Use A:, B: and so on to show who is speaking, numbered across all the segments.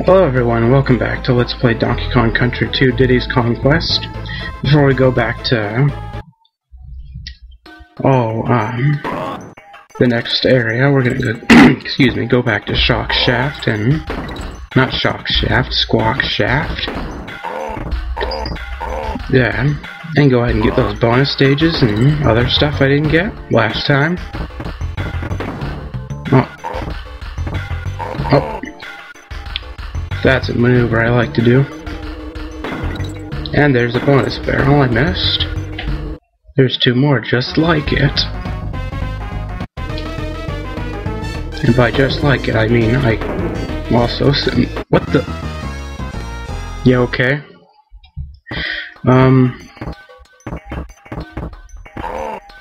A: Hello everyone, welcome back to Let's Play Donkey Kong Country 2 Diddy's Kong Quest. Before we go back to the next area, we're gonna go go back to Shock Shaft and Squawk Shaft. Yeah, and go ahead and get those bonus stages and other stuff I didn't get last time. That's a maneuver I like to do. And there's a bonus barrel I missed. There's two more just like it. And by just like it, I mean I also... What the... Yeah, okay.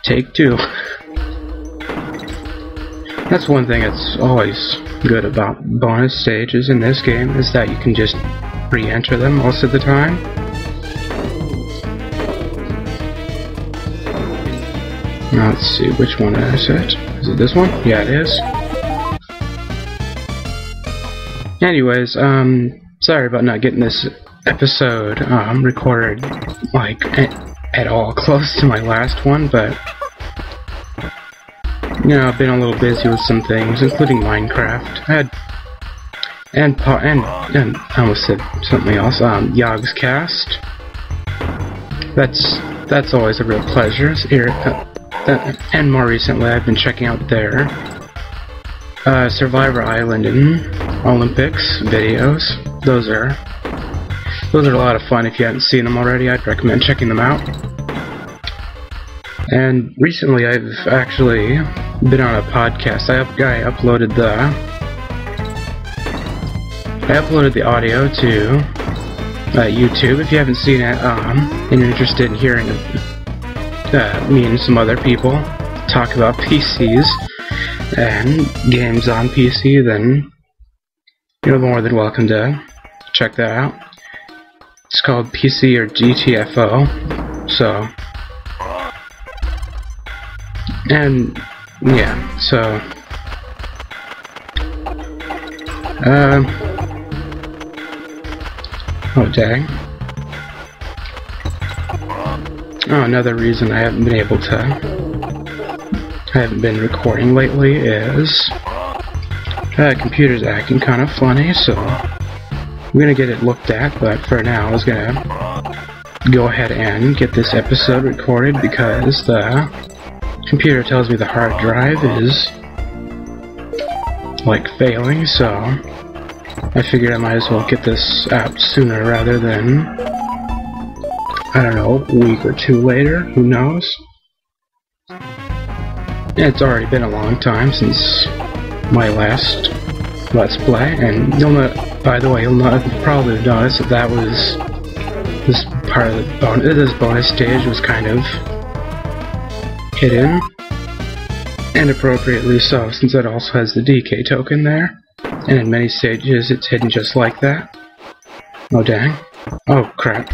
A: Take two. That's one thing that's always good about bonus stages in this game, is that you can just re-enter them most of the time. Now let's see, which one is it? Is it this one? Yeah, it is. Anyways, sorry about not getting this episode recorded like at all close to my last one, but you know, I've been a little busy with some things, including Minecraft. And I almost said something else. Yogscast. That's always a real pleasure. And more recently, I've been checking out their Survivor Island and Olympics videos. Those are a lot of fun. If you haven't seen them already, I'd recommend checking them out. And recently, I've actually been on a podcast. I uploaded the audio to YouTube. If you haven't seen it and you're interested in hearing me and some other people talk about PCs and games on PC, then you're more than welcome to check that out. It's called PC or GTFO. So, and yeah, so oh dang. Oh, another reason I haven't been recording lately is computer's acting kind of funny, so I'm gonna get it looked at, but for now I was gonna go ahead and get this episode recorded because the computer tells me the hard drive is like failing, so I figured I might as well get this out sooner rather than, I don't know, a week or two later, who knows. And it's already been a long time since my last Let's Play, and by the way, you'll probably notice that this part of the this bonus stage was kind of hidden, and appropriately so, since it also has the DK token there, and in many stages it's hidden just like that. Oh dang. Oh crap.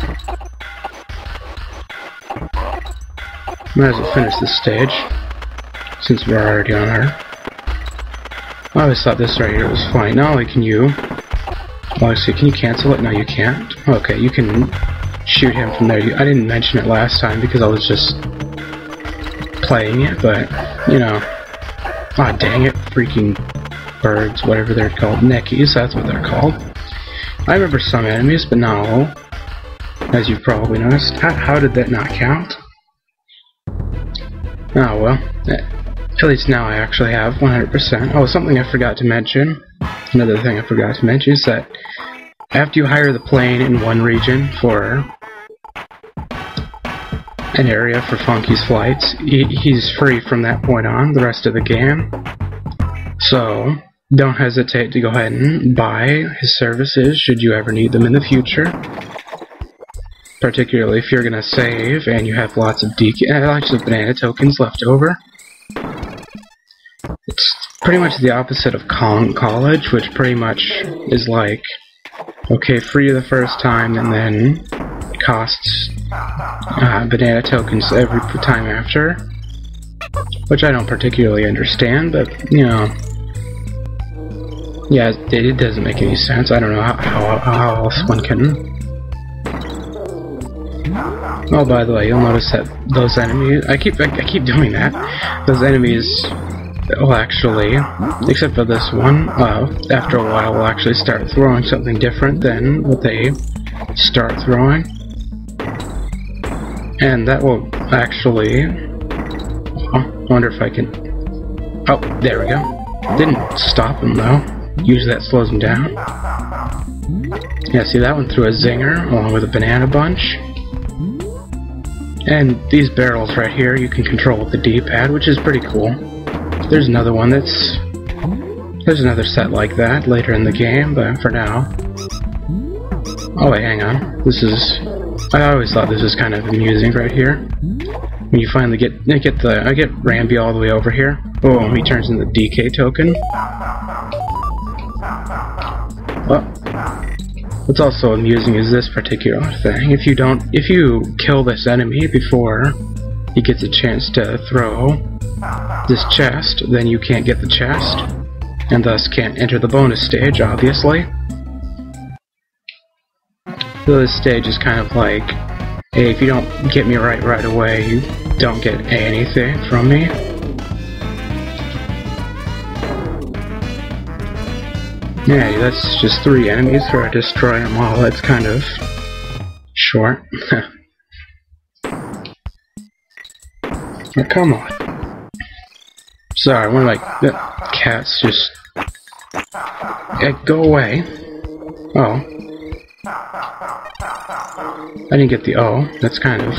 A: Might as well finish this stage, since we're already on her. I always thought this right here was funny. Not only can you... Let's see, can you cancel it? No, you can't. Okay, you can shoot him from there. I didn't mention it last time because I was just playing it, but, you know... Aw, dang it. Freaking birds, whatever they're called. Neckies, that's what they're called. I remember some enemies, but not all. As you've probably noticed. How did that not count? Oh, well. At least now I actually have 100%. Oh, something I forgot to mention. Another thing I forgot to mention is that after you hire the plane in one region for an area for Funky's flights, he's free from that point on, the rest of the game. So, don't hesitate to go ahead and buy his services should you ever need them in the future. Particularly if you're gonna save and you have lots of banana tokens left over. It's pretty much the opposite of Kong College, which pretty much is like, okay, free the first time and then costs banana tokens every time after. Which I don't particularly understand, but, you know, Yeah, it doesn't make any sense. I don't know how else one can... Oh, by the way, you'll notice that those enemies... I keep doing that. Those enemies will actually, except for this one, after a while will actually start throwing something different than what they start throwing. And that will actually... I wonder if I can... Oh, there we go. Didn't stop him though. Usually that slows him down. Yeah, see that one threw a zinger along with a banana bunch. And these barrels right here you can control with the D-pad, which is pretty cool. There's another one that's... There's another set like that later in the game, but for now... Oh wait, hang on. This is... I always thought this was kind of amusing right here. When you finally get I get Rambi all the way over here. Oh, he turns into the DK token. Well, what's also amusing is this particular thing. If you kill this enemy before he gets a chance to throw this chest, then you can't get the chest, and thus can't enter the bonus stage, obviously. So this stage is kind of like, hey, if you don't get me right away, you don't get anything from me. Yeah, that's just 3 enemies where I destroy them all. That's kind of short. Oh, come on. Sorry, one of my cats just... go away. Oh. I didn't get the O. That's kind of...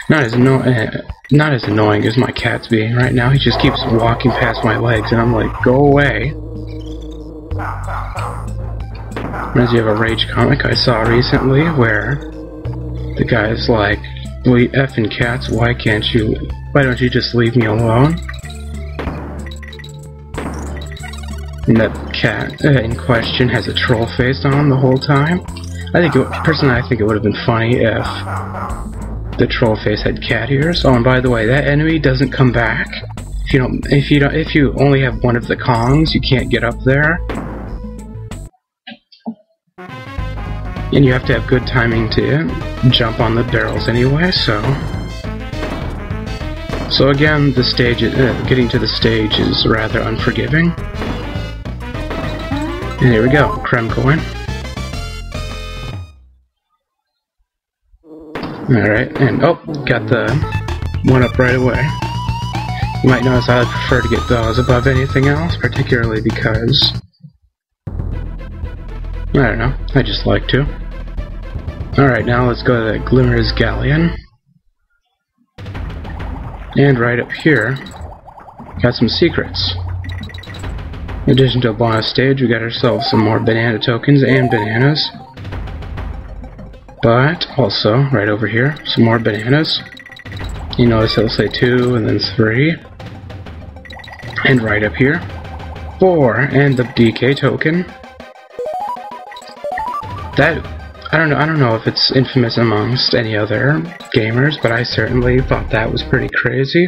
A: Not as annoying as my cat's being right now. He just keeps walking past my legs and I'm like, go away. Reminds me of a Rage comic I saw recently where the guy's like, well, you effing cats, why don't you just leave me alone? And that cat in question has a troll face on the whole time. Personally, I think it would have been funny if the troll face had cat ears. Oh, and by the way, that enemy doesn't come back. If you only have one of the Kongs, you can't get up there. And you have to have good timing to jump on the barrels anyway, so again, the stage, getting to the stage is rather unforgiving. And here we go, Creme coin. Alright, and oh, got the one up right away. You might notice I would prefer to get those above anything else, particularly because... I don't know, I just like to. Alright, now let's go to the Glimmer's Galleon. And right up here, got some secrets. In addition to a bonus stage, we got ourselves some more banana tokens and bananas. But also, right over here, some more bananas. You notice it'll say 2 and then 3. And right up here, 4 and the DK token. That I don't know if it's infamous amongst any other gamers, but I certainly thought that was pretty crazy.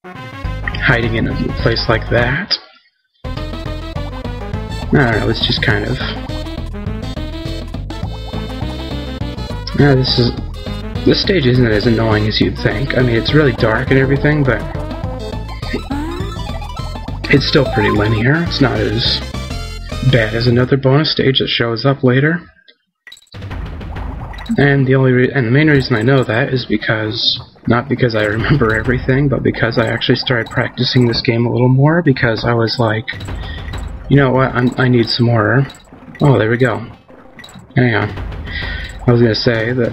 A: Hiding in a place like that. I don't know, it's just kind of... Yeah, this stage isn't as annoying as you'd think. I mean, it's really dark and everything, but it's still pretty linear. It's not as bad as another bonus stage that shows up later. And the main reason I know that is because, not because I remember everything, but because I actually started practicing this game a little more, because I was like, you know what, I need some more... Oh, there we go. Hang on. I was gonna say that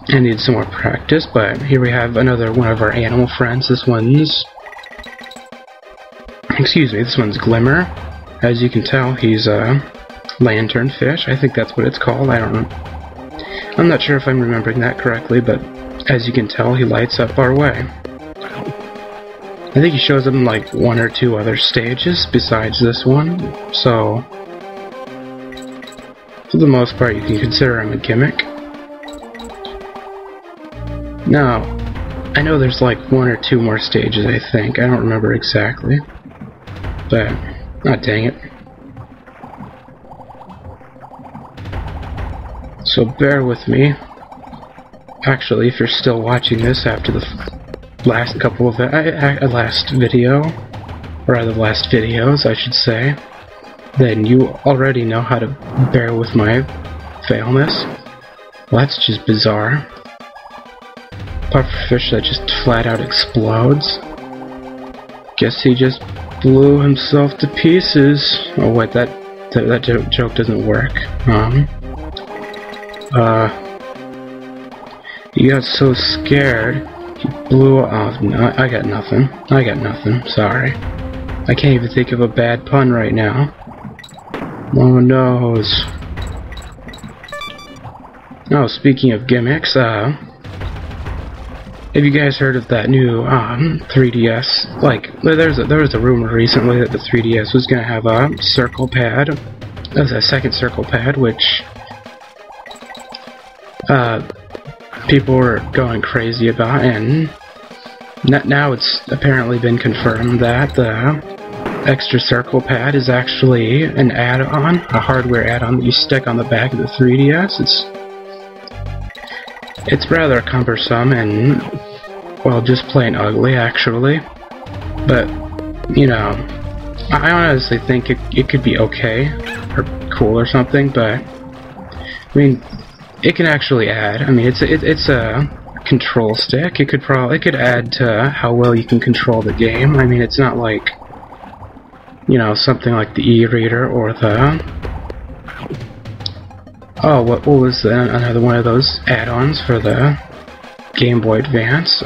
A: I need some more practice, but here we have another one of our animal friends. This one's... Excuse me, this one's Glimmer. As you can tell, he's a lanternfish. I think that's what it's called. I don't know. I'm not sure if I'm remembering that correctly, but as you can tell, he lights up our way. I think he shows up in like 1 or 2 other stages besides this one, so for the most part you can consider him a gimmick. Now, I know there's like 1 or 2 more stages, I think. I don't remember exactly, but Ah, dang it. So bear with me. Actually, if you're still watching this after the last couple of last video, or rather last videos, I should say, then you already know how to bear with my failness. Well, that's just bizarre. Pufferfish that just flat out explodes. Guess he just blew himself to pieces. Oh wait, that joke doesn't work. You got so scared, you blew off. No, I got nothing. I got nothing. Sorry. I can't even think of a bad pun right now. No one knows. Oh, speaking of gimmicks, have you guys heard of that new 3DS? Like, there was a rumor recently that the 3DS was gonna have a circle pad, as a second circle pad, which people were going crazy about, and now it's apparently been confirmed that the extra circle pad is actually an add-on, a hardware add-on that you stick on the back of the 3DS. It's rather cumbersome and, well, just plain ugly, actually. But, you know, I honestly think it could be okay, or cool or something, but, I mean, it can actually add. I mean, it's a control stick. It could add to how well you can control the game. I mean, it's not like, you know, something like the e-reader or the... Oh, what was another one of those add-ons for the Game Boy Advance?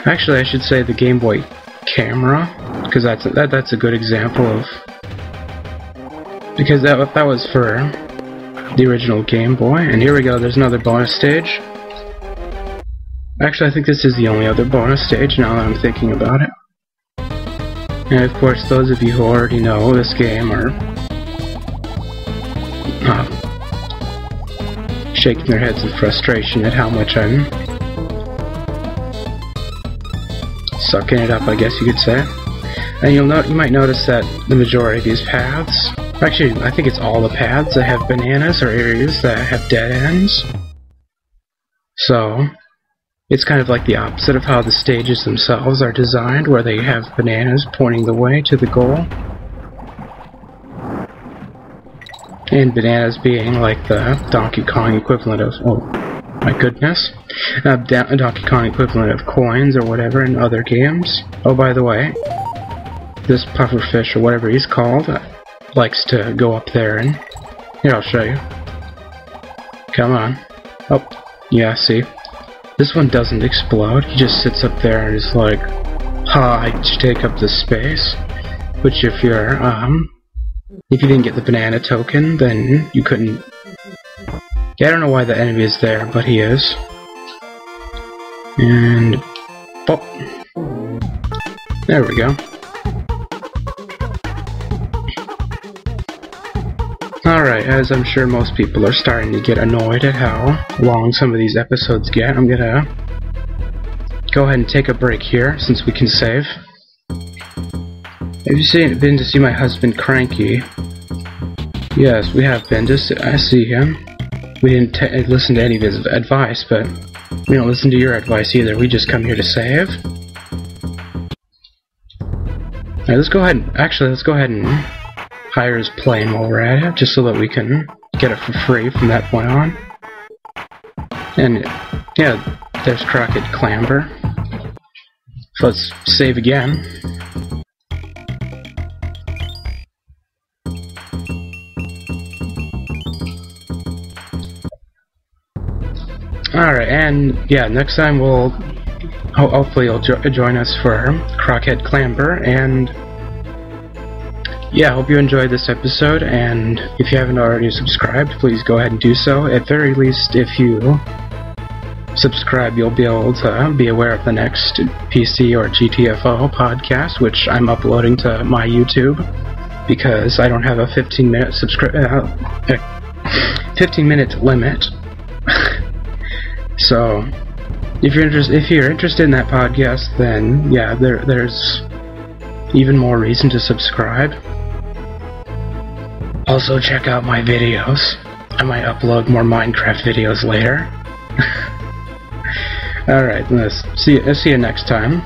A: Actually, I should say the Game Boy Camera, because that's a good example of... Because that was for the original Game Boy. And here we go, there's another bonus stage. Actually, I think this is the only other bonus stage now that I'm thinking about it. And of course, those of you who already know this game are shaking their heads in frustration at how much I'm sucking it up, I guess you could say. And you might notice that the majority of these paths, actually, I think it's all the paths that have bananas or areas that have dead ends. So, it's kind of like the opposite of how the stages themselves are designed, where they have bananas pointing the way to the goal. And bananas being like the Donkey Kong equivalent of, oh my goodness, Donkey Kong equivalent of coins or whatever in other games. Oh, by the way, this pufferfish or whatever he's called likes to go up there and, here, I'll show you. Come on. Oh, yeah, see? This one doesn't explode. He just sits up there and is like, ha, I take up the space. Which if you're, if you didn't get the banana token, then you couldn't... Yeah, I don't know why the enemy is there, but he is. And... oh. There we go. Alright, as I'm sure most people are starting to get annoyed at how long some of these episodes get, I'm gonna go ahead and take a break here, since we can save. Have you been to see my husband Cranky? Yes, we have been. I see him. We didn't listen to any of his advice, but we don't listen to your advice either. We just come here to save. Alright, let's go ahead and hire his plane while we're at it, just so that we can get it for free from that point on. And, yeah, there's Crockett Clamber. So let's save again. Alright, and yeah, next time we'll... hopefully you'll join us for Crockett Clamber, and... yeah, I hope you enjoyed this episode, and if you haven't already subscribed, please go ahead and do so. At very least, if you subscribe, you'll be able to be aware of the next PC or GTFO podcast, which I'm uploading to my YouTube, because I don't have a 15-minute 15-minute limit. So, if you're interested in that podcast, then yeah, there's even more reason to subscribe. Also check out my videos. I might upload more Minecraft videos later. Alright, let's see you next time.